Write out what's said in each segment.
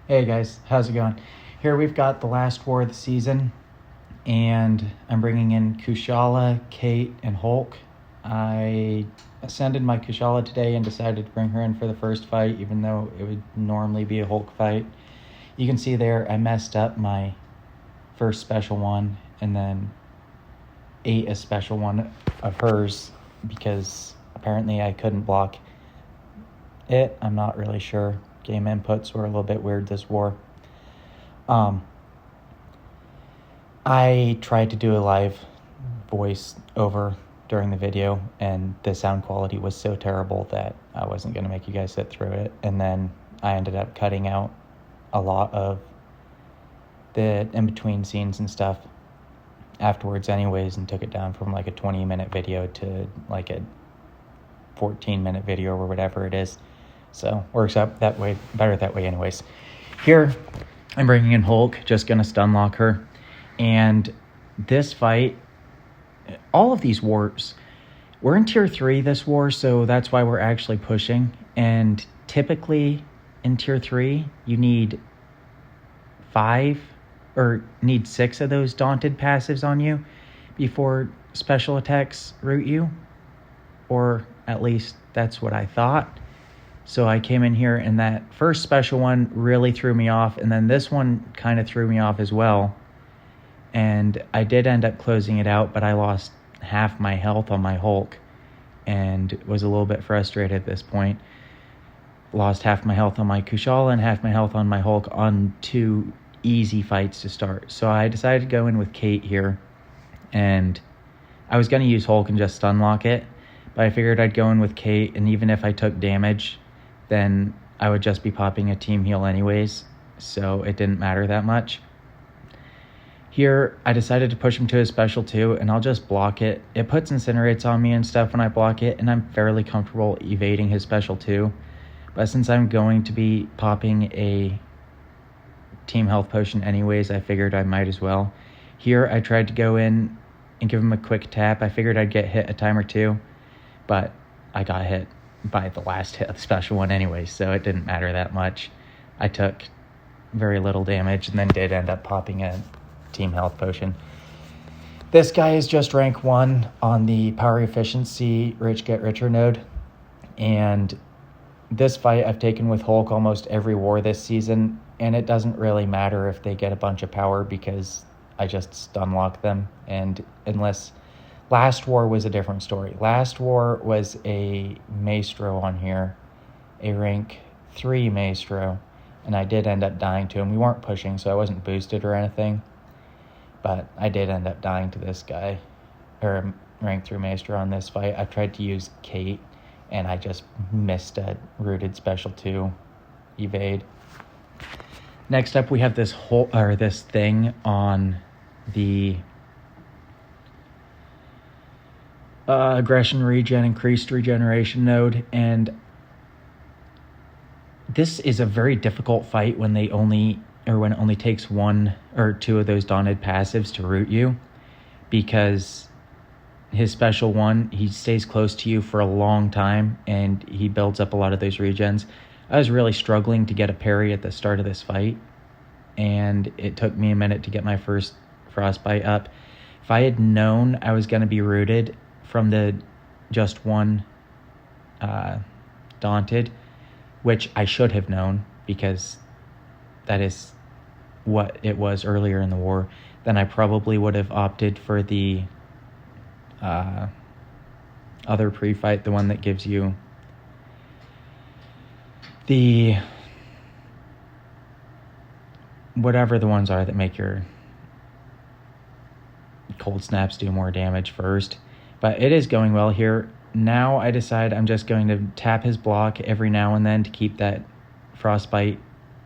Hey guys, how's it going? Here we've got the last war of the season, and I'm bringing in Kushala, Kate, and Hulk. I ascended my Kushala today and decided to bring her in for the first fight, even though it would normally be a Hulk fight. You can see there I messed up my first special one and then ate a special one of hers because apparently I couldn't block it. I'm not really sure. Game inputs were a little bit weird this war. I tried to do a live voice over during the video, and the sound quality was so terrible that I wasn't going to make you guys sit through it. And then I ended up cutting out a lot of the in-between scenes and stuff afterwards anyways, and took it down from like a 20-minute video to like a 14-minute video or whatever it is. So works out that way, better that way anyways. Here, I'm bringing in Hulk, just going to stun lock her. And this fight, all of these wars, we're in tier 3 this war, so that's why we're actually pushing. And typically in tier 3, you need 6 of those daunted passives on you before special attacks root you. Or at least that's what I thought. So I came in here, and that first special one really threw me off, and then this one kind of threw me off as well. And I did end up closing it out, but I lost half my health on my Hulk and was a little bit frustrated at this point. Lost half my health on my Kushala and half my health on my Hulk on 2 easy fights to start. So I decided to go in with Kate here, and I was going to use Hulk and just stun lock it, but I figured I'd go in with Kate, and even if I took damage, then I would just be popping a team heal anyways, so it didn't matter that much. Here, I decided to push him to his special too, and I'll just block it. It puts incinerates on me and stuff when I block it, and I'm fairly comfortable evading his special too. But since I'm going to be popping a team health potion anyways, I figured I might as well. Here, I tried to go in and give him a quick tap. I figured I'd get hit a time or two, but I got hit by the last hit of the special one anyway, so it didn't matter that much. I took very little damage and then did end up popping a team health potion. This guy is just rank 1 on the power efficiency rich get richer node, and this fight I've taken with Hulk almost every war this season, and it doesn't really matter if they get a bunch of power because I just stun lock them. And unless last war was a different story. Last war was a Maestro on here, a rank 3 Maestro, and I did end up dying to him. We weren't pushing, so I wasn't boosted or anything, but I did end up dying to this guy, or rank 3 Maestro on this fight. I tried to use Kate, and I just missed a rooted special 2 evade. Next up, we have this thing on the aggression regen, increased regeneration node, and this is a very difficult fight when it only takes 1 or 2 of those daunted passives to root you, because his special one, he stays close to you for a long time and he builds up a lot of those regens. I was really struggling to get a parry at the start of this fight, and it took me a minute to get my first frostbite up. If I had known I was going to be rooted from the just 1 daunted, which I should have known because that is what it was earlier in the war, then I probably would have opted for the other pre-fight, the one that gives you the whatever the ones are that make your cold snaps do more damage first. But it is going well here. Now I decide I'm just going to tap his block every now and then to keep that frostbite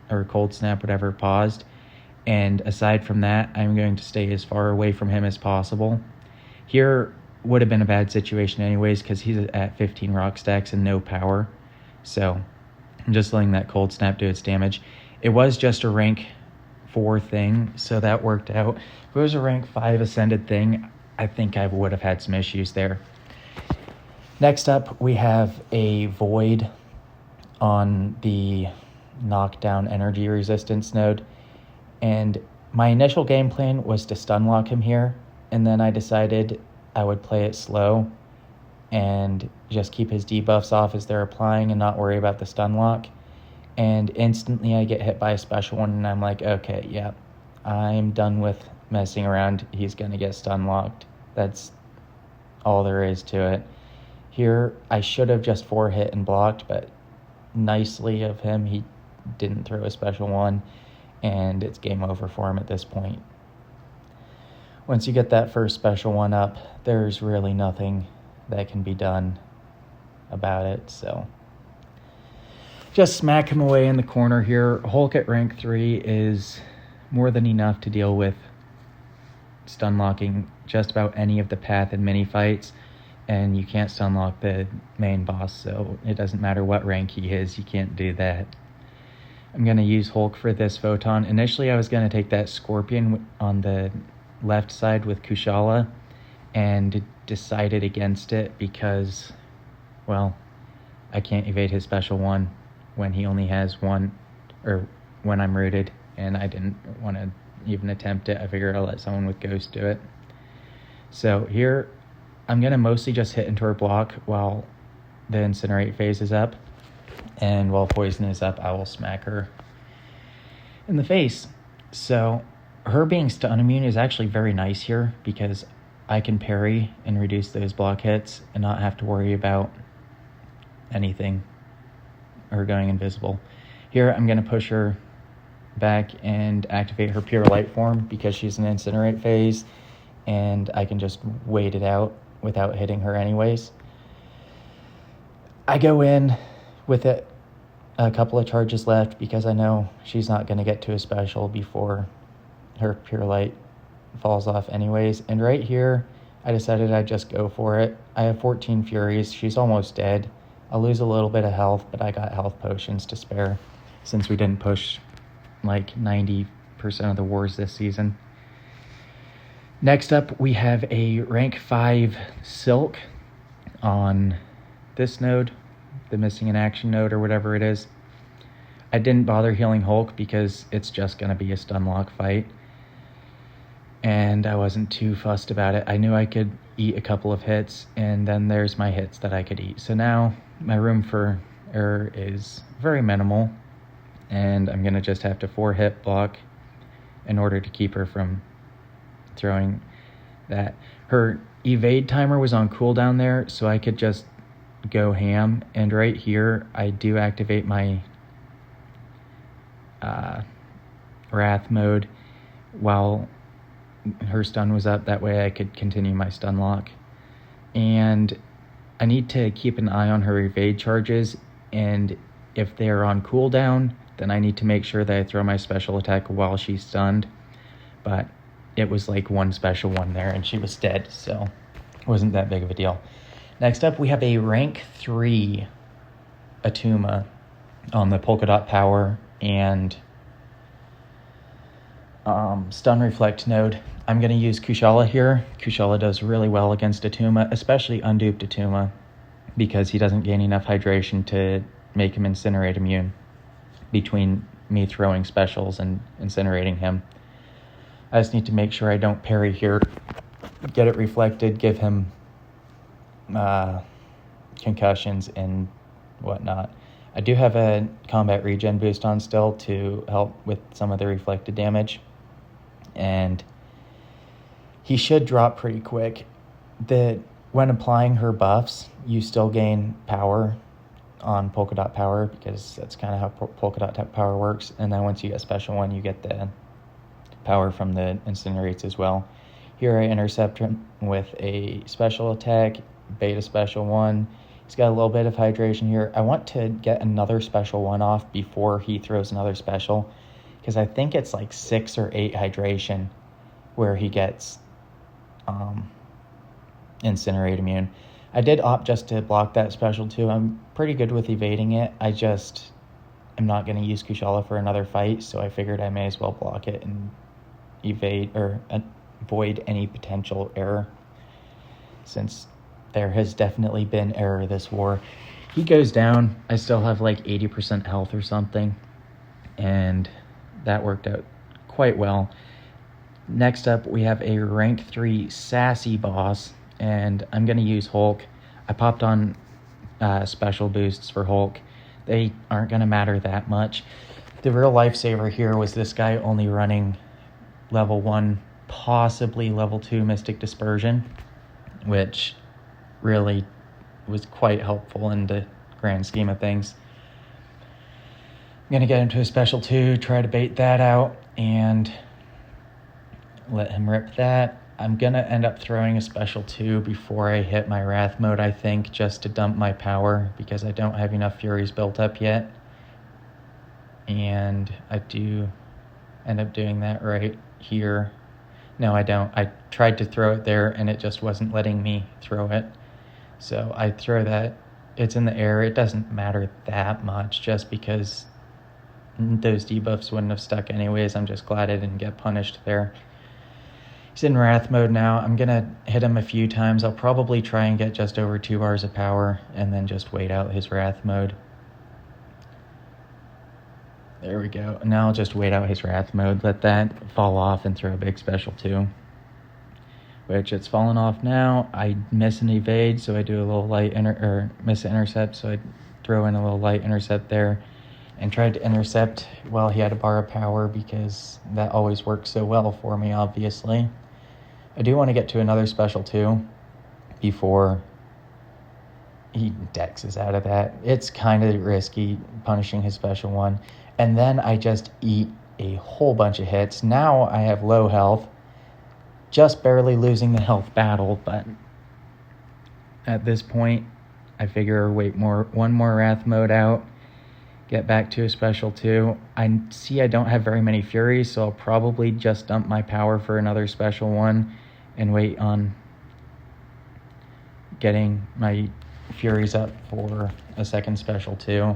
or cold snap, whatever, paused. And aside from that, I'm going to stay as far away from him as possible. Here would have been a bad situation anyways because he's at 15 rock stacks and no power. So I'm just letting that cold snap do its damage. It was just a rank 4 thing, so that worked out. If it was a rank 5 ascended thing, I think I would have had some issues there. Next up, we have a void on the knockdown energy resistance node. And my initial game plan was to stun lock him here, and then I decided I would play it slow and just keep his debuffs off as they're applying and not worry about the stun lock. And instantly I get hit by a special one, and I'm like, okay, yeah, I'm done with messing around. He's going to get stun locked. That's all there is to it. Here, I should have just 4-hit and blocked, but nicely of him, he didn't throw a special one, and it's game over for him at this point. Once you get that first special one up, there's really nothing that can be done about it, so just smack him away in the corner here. Hulk at rank 3 is more than enough to deal with stun locking just about any of the path and mini fights, and you can't stun lock the main boss, so it doesn't matter what rank he is, you can't do that. I'm going to use Hulk for this photon. Initially I was going to take that Scorpion on the left side with Kushala, and decided against it because, well, I can't evade his special one when he only has one, or when I'm rooted, and I didn't want to even attempt it. I figured I'll let someone with Ghost do it. So here, I'm going to mostly just hit into her block while the Incinerate phase is up, and while Poison is up, I will smack her in the face. So her being stun immune is actually very nice here, because I can parry and reduce those block hits and not have to worry about anything or going invisible. Here I'm going to push her back and activate her pure light form because she's an Incinerate phase, and I can just wait it out without hitting her anyways. I go in with a couple of charges left because I know she's not going to get to a special before her pure light falls off anyways. And right here, I decided I'd just go for it. I have 14 Furies. She's almost dead. I'll lose a little bit of health, but I got health potions to spare since we didn't push like 90% of the wars this season. Next up, we have a rank 5 Silk on this node, the missing in action node or whatever it is. I didn't bother healing Hulk because it's just going to be a stun lock fight, and I wasn't too fussed about it. I knew I could eat a couple of hits, and then there's my hits that I could eat. So now my room for error is very minimal, and I'm going to just have to 4-hit block in order to keep her from throwing that. Her evade timer was on cooldown there, so I could just go ham, and right here I do activate my Wrath mode while her stun was up. That way I could continue my stun lock. And I need to keep an eye on her evade charges, and if they're on cooldown, then I need to make sure that I throw my special attack while she's stunned. But it was like one special one there and she was dead, so it wasn't that big of a deal. Next up, we have a rank 3 Attuma on the Polka Dot Power and Stun Reflect node. I'm going to use Kushala here. Kushala does really well against Attuma, especially unduped Attuma, because he doesn't gain enough hydration to make him Incinerate immune between me throwing specials and incinerating him. I just need to make sure I don't parry here, get it reflected, give him concussions and whatnot. I do have a combat regen boost on still to help with some of the reflected damage, and he should drop pretty quick. When applying her buffs, you still gain power on Polka Dot Power, because that's kind of how Polka Dot Power works, and then once you get special one, you get the power from the Incinerates as well. Here I intercept him with a special attack, beta special one. He's got a little bit of hydration here. I want to get another special one off before he throws another special, because I think it's like 6 or 8 hydration where he gets Incinerate immune. I did opt just to block that special too. I'm pretty good with evading it. I just am not going to use Kushala for another fight, so I figured I may as well block it and evade or avoid any potential error, since there has definitely been error this war. He goes down. I still have like 80% health or something. and that worked out quite well. Next up, we have a rank 3 sassy boss, and I'm going to use Hulk. I popped on special boosts for Hulk. They aren't going to matter that much. The real lifesaver here was this guy only running level 1, possibly level 2 Mystic Dispersion, which really was quite helpful in the grand scheme of things. I'm going to get him to a special 2, try to bait that out, and let him rip that. I'm going to end up throwing a special 2 before I hit my Wrath mode, I think, just to dump my power, because I don't have enough Furies built up yet. And I do end up doing that right here. No, I don't. I tried to throw it there, and it just wasn't letting me throw it. So I throw that. It's in the air. It doesn't matter that much, just because those debuffs wouldn't have stuck anyways. I'm just glad I didn't get punished there. He's in Wrath mode now. I'm going to hit him a few times. I'll probably try and get just over 2 bars of power and then just wait out his Wrath mode. There we go. Now I'll just wait out his Wrath mode, let that fall off, and throw a big special 2. Which it's fallen off now. I miss an evade, so I do a little light miss an intercept, so I throw in a little light intercept there. And tried to intercept while he had a bar of power, because that always works so well for me, obviously. I do want to get to another special 2 before he dexes out of that. It's kind of risky punishing his special 1. And then I just eat a whole bunch of hits. Now I have low health, just barely losing the health battle, but at this point, I figure wait one more Wrath mode out, get back to a special 2. I see I don't have very many Furies, so I'll probably just dump my power for another special 1 and wait on getting my Furies up for a second special 2.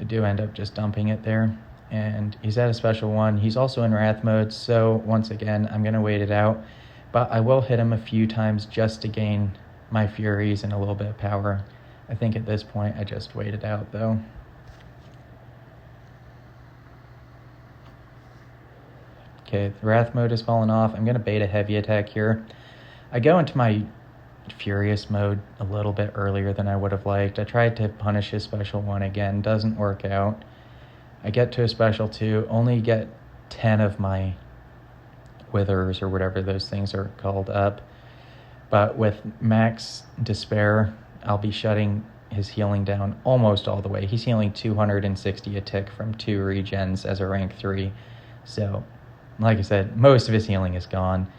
I do end up just dumping it there, and he's at a special 1. He's also in Wrath mode, so once again, I'm going to wait it out, but I will hit him a few times just to gain my Furies and a little bit of power. I think at this point, I just wait it out, though. Okay, the Wrath mode has fallen off. I'm going to bait a heavy attack here. I go into my Furious mode a little bit earlier than I would have liked. I tried to punish his special 1 again. Doesn't work out. I get to a special 2. Only get 10 of my Withers, or whatever those things are called, up. But with max Despair, I'll be shutting his healing down almost all the way. He's healing 260 a tick from 2 regens as a rank 3. So, like I said, most of his healing is gone,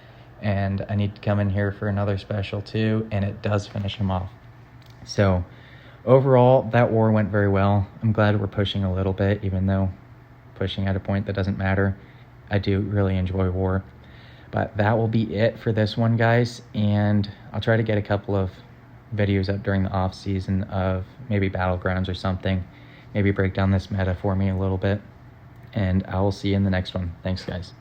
and I need to come in here for another special 2, and it does finish him off. So, overall, that war went very well. I'm glad we're pushing a little bit, even though pushing at a point that doesn't matter. I do really enjoy war. But that will be it for this one, guys, and I'll try to get a couple of videos up during the off season of maybe Battlegrounds or something. Maybe break down this meta for me a little bit, and I will see you in the next one. Thanks, guys.